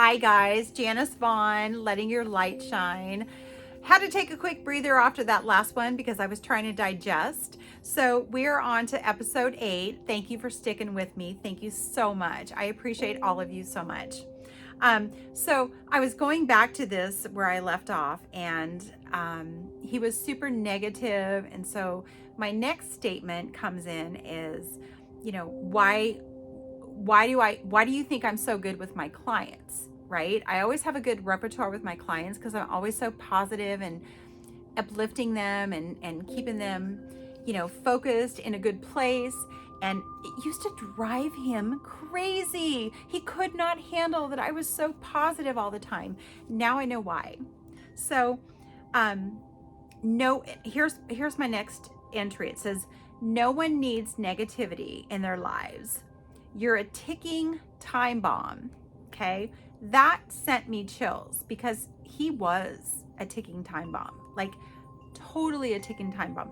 Hi guys, Janice Vaughn, letting your light shine. Had to take a quick breather after that last one because I was trying to digest. So we're on to episode 8. Thank you for sticking with me. Thank you so much. I appreciate all of you so much. So I was going back to this where I left off, and he was super negative. And so my next statement comes in is, why do you think I'm so good with my clients? Right? I always have a good repertoire with my clients because I'm always so positive and uplifting them and keeping them, focused in a good place. And it used to drive him crazy. He could not handle that I was so positive all the time. Now I know why. So, no, here's my next entry. It says, no one needs negativity in their lives. You're a ticking time bomb. Okay. That sent me chills because he was a ticking time bomb, like totally a ticking time bomb.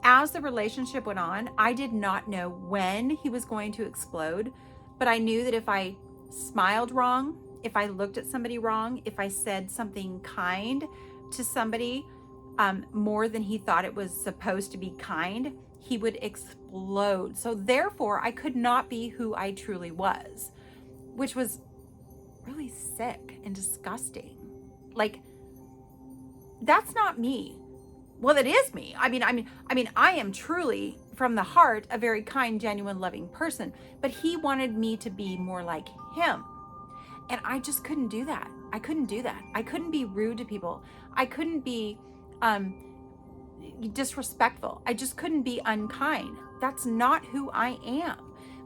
As the relationship went on, I did not know when he was going to explode, but I knew that if I smiled wrong, if I looked at somebody wrong, if I said something kind to somebody, more than he thought it was supposed to be kind, he would explode. So therefore, I could not be who I truly was, which was really sick and disgusting. Like, that's not me. Well, it is me. I mean, I am truly from the heart a very kind, genuine, loving person, but he wanted me to be more like him. And I just couldn't do that. I couldn't do that. I couldn't be rude to people. I couldn't be disrespectful. I just couldn't be unkind. That's not who I am.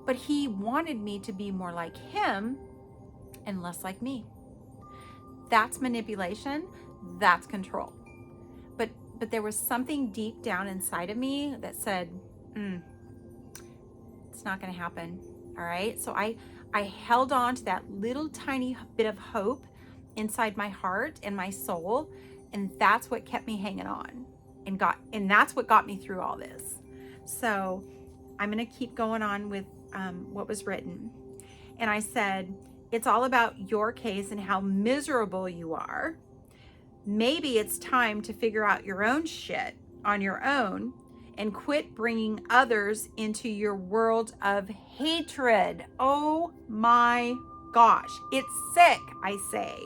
But he wanted me to be more like him and less like me. That's manipulation. That's control. But there was something deep down inside of me that said, it's not going to happen. All right. So I held on to that little tiny bit of hope inside my heart and my soul. And that's what kept me hanging on and that's what got me through all this. So I'm going to keep going on with what was written. And I said, it's all about your case and how miserable you are. Maybe it's time to figure out your own shit on your own and quit bringing others into your world of hatred. Oh my gosh, it's sick, I say.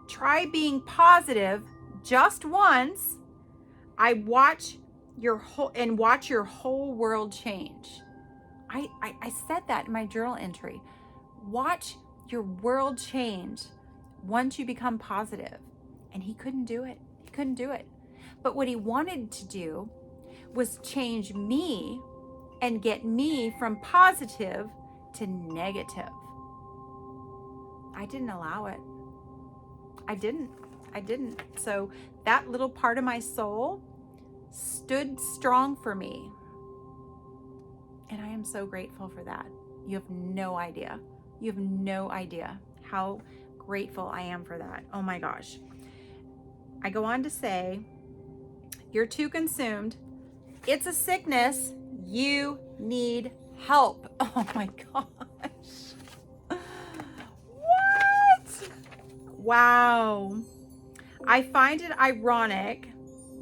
Try being positive just once. Watch your whole world change. I said that in my journal entry. Watch your world change once you become positive. And he couldn't do it. He couldn't do it. But what he wanted to do was change me and get me from positive to negative. I didn't allow it. I didn't. So that little part of my soul stood strong for me. And I am so grateful for that. You have no idea. You have no idea how grateful I am for that. Oh my gosh. I go on to say, you're too consumed. It's a sickness. You need help. Oh my gosh. What? Wow. I find it ironic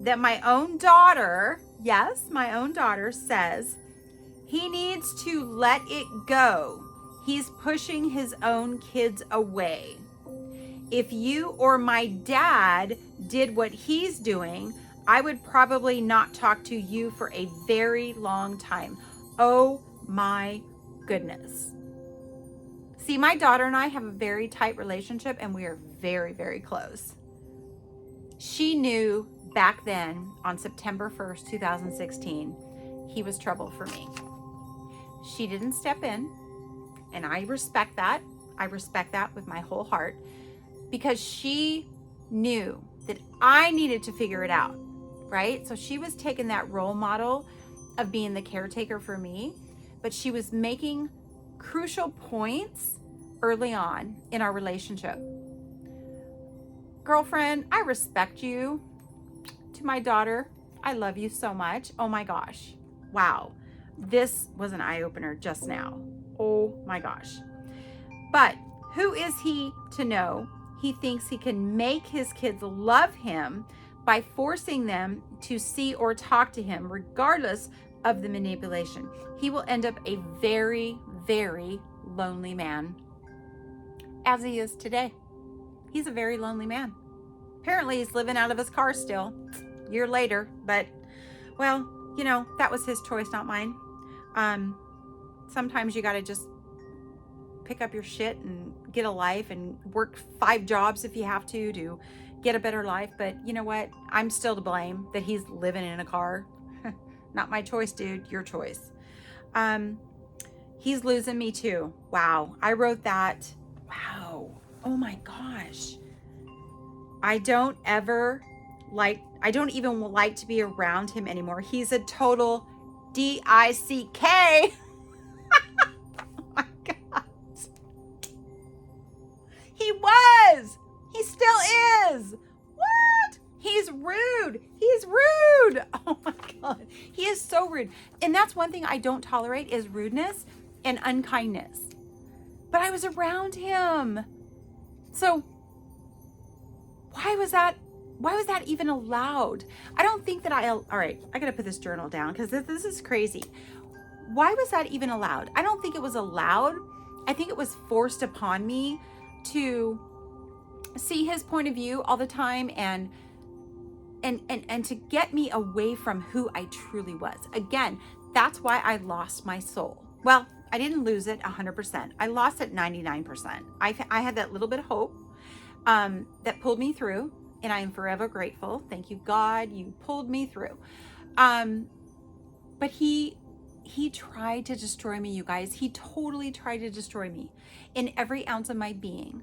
that my own daughter, yes, my own daughter says he needs to let it go. He's pushing his own kids away. If you or my dad did what he's doing, I would probably not talk to you for a very long time. Oh my goodness. See, my daughter and I have a very tight relationship and we are very, very close. She knew back then on September 1st, 2016, he was trouble for me. She didn't step in, and I respect that. I respect that with my whole heart. Because she knew that I needed to figure it out, right? So she was taking that role model of being the caretaker for me, but she was making crucial points early on in our relationship. Girlfriend, I respect you. To my daughter, I love you so much. Oh my gosh. Wow. This was an eye-opener just now. Oh my gosh. But Who is he to know he thinks he can make his kids love him by forcing them to see or talk to him, regardless of the manipulation? He will end up a very, very lonely man, as he is today. He's a very lonely man. Apparently, he's living out of his car still, a year later, but, well, you know, that was his choice, not mine. Sometimes you got to just pick up your shit and get a life and work 5 jobs if you have to get a better life. But you know what? I'm still to blame that he's living in a car. Not my choice, dude. Your choice. He's losing me too. Wow. I wrote that. Wow. Oh my gosh. I don't even like to be around him anymore. He's a total DICK. Oh my God. He was. He still is. What? He's rude. He's rude. Oh my God. He is so rude. And that's one thing I don't tolerate is rudeness and unkindness. But I was around him. So why was that even allowed? I don't think that all right, I got to put this journal down because this is crazy. Why was that even allowed? I don't think it was allowed. I think it was forced upon me to see his point of view all the time and to get me away from who I truly was. Again, that's why I lost my soul. Well, I didn't lose it 100%. I lost it 99%. I had that little bit of hope that pulled me through, and I am forever grateful. Thank you, God, you pulled me through. But he tried to destroy me, you guys. He totally tried to destroy me in every ounce of my being.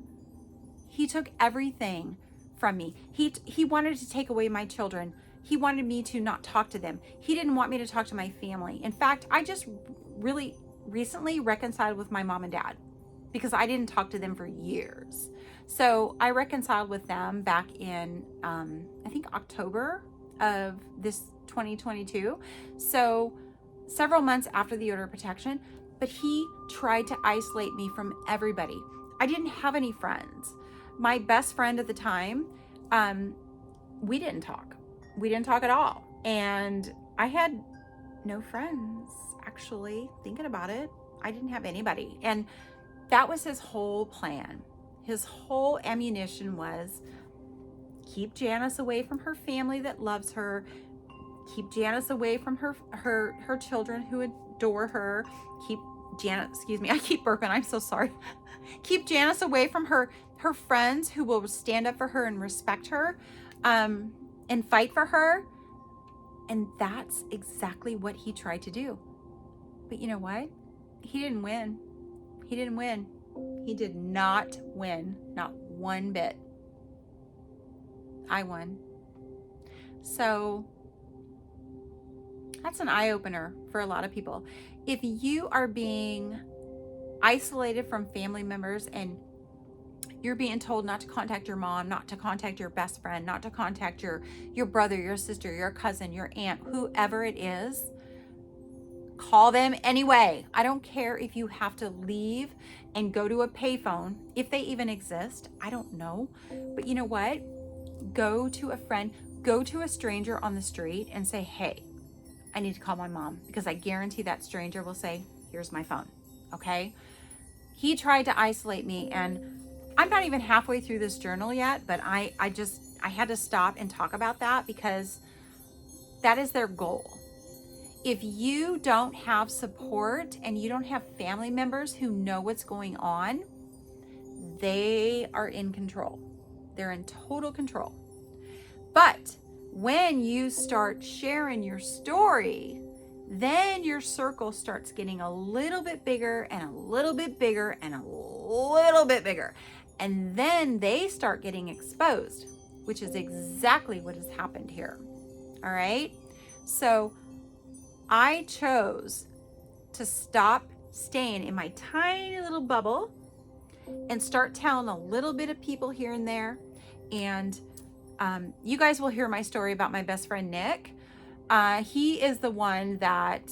He took everything from me. He wanted to take away my children. He wanted me to not talk to them. He didn't want me to talk to my family. In fact, I just really recently reconciled with my mom and dad because I didn't talk to them for years. So I reconciled with them back in, I think October of this 2022. So several months after the order of protection, but he tried to isolate me from everybody. I didn't have any friends. My best friend at the time, we didn't talk. We didn't talk at all. And I had no friends, actually, thinking about it. I didn't have anybody. And that was his whole plan. His whole ammunition was keep Janice away from her family that loves her, keep Janice away from her children who adore her, keep Janice, excuse me, I keep burping, I'm so sorry. Keep Janice away from her friends who will stand up for her and respect her, and fight for her. And that's exactly what he tried to do. But you know what? He didn't win. He didn't win. He did not win, not one bit. I won. So that's an eye-opener for a lot of people. If you are being isolated from family members and you're being told not to contact your mom, not to contact your best friend, not to contact your brother, your sister, your cousin, your aunt, whoever it is, call them anyway. I don't care if you have to leave and go to a payphone, if they even exist. I don't know. But you know what? Go to a friend, go to a stranger on the street and say, hey, I need to call my mom, because I guarantee that stranger will say, here's my phone. Okay? He tried to isolate me, and I'm not even halfway through this journal yet, but I had to stop and talk about that because that is their goal. If you don't have support and you don't have family members who know what's going on, they are in control. They're in total control. But when you start sharing your story, then your circle starts getting a little bit bigger and a little bit bigger and a little bit bigger. And then they start getting exposed, which is exactly what has happened here. All right. So I chose to stop staying in my tiny little bubble and start telling a little bit of people here and there. And you guys will hear my story about my best friend, Nick. He is the one that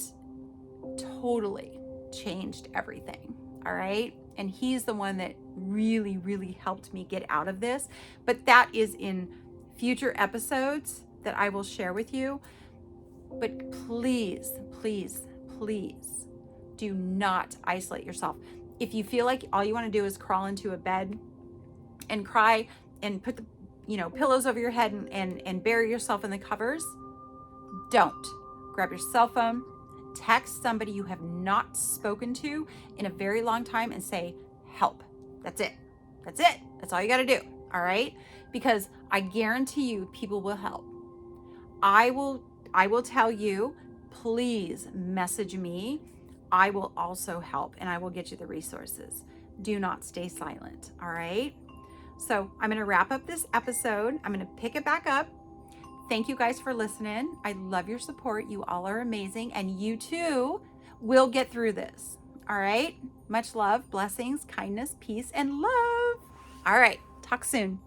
totally changed everything. All right. And he's the one that really, really helped me get out of this. But that is in future episodes that I will share with you. But please, please, please do not isolate yourself. If you feel like all you want to do is crawl into a bed and cry and put the pillows over your head and bury yourself in the covers, don't. Grab your cell phone, text somebody you have not spoken to in a very long time and say, help. That's it. That's it. That's all you got to do. All right? Because I guarantee you people will help. I will tell you, please message me. I will also help and I will get you the resources. Do not stay silent. All right? So I'm going to wrap up this episode. I'm going to pick it back up. Thank you guys for listening. I love your support. You all are amazing. And you too will get through this. All right? Much love, blessings, kindness, peace, and love. All right. Talk soon.